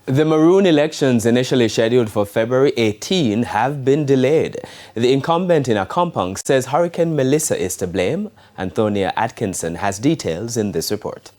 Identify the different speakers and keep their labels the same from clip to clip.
Speaker 1: The Maroon elections initially scheduled for February 18 have been delayed. The incumbent in Accompong says Hurricane Melissa is to blame. Antonia Atkinson has details in this report.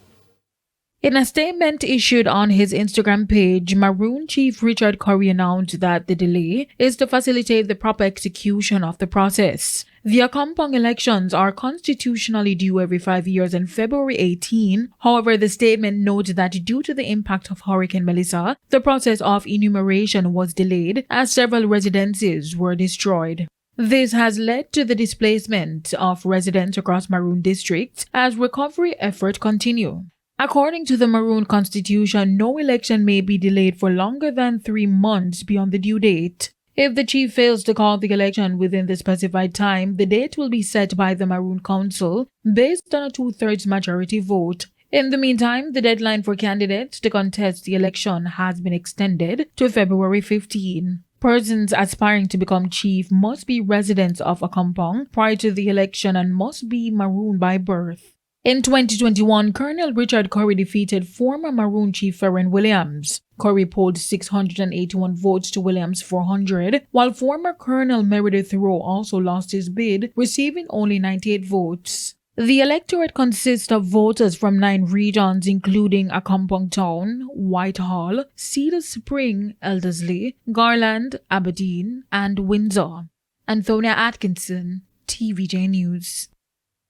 Speaker 2: In a statement issued on his Instagram page, Maroon chief Richard Curry announced that the delay is to facilitate the proper execution of the process. The Accompong elections are constitutionally due every 5 years on February 18. However, the statement noted that due to the impact of Hurricane Melissa, the process of enumeration was delayed as several residences were destroyed. This has led to the displacement of residents across Maroon districts as recovery efforts continue. According to the Maroon Constitution, no election may be delayed for longer than 3 months beyond the due date. If the chief fails to call the election within the specified time, the date will be set by the Maroon Council based on a 2/3 majority vote. In the meantime, the deadline for candidates to contest the election has been extended to February 15. Persons aspiring to become chief must be residents of Accompong prior to the election and must be Maroon by birth. In 2021, Colonel Richard Curry defeated former Maroon Chief Ferren Williams. Curry polled 681 votes to Williams' 400, while former Colonel Meredith Rowe also lost his bid, receiving only 98 votes. The electorate consists of voters from 9 regions including Accompong Town, Whitehall, Cedar Spring, Elderslie, Garland, Aberdeen, and Windsor. Antonia Atkinson, TVJ News.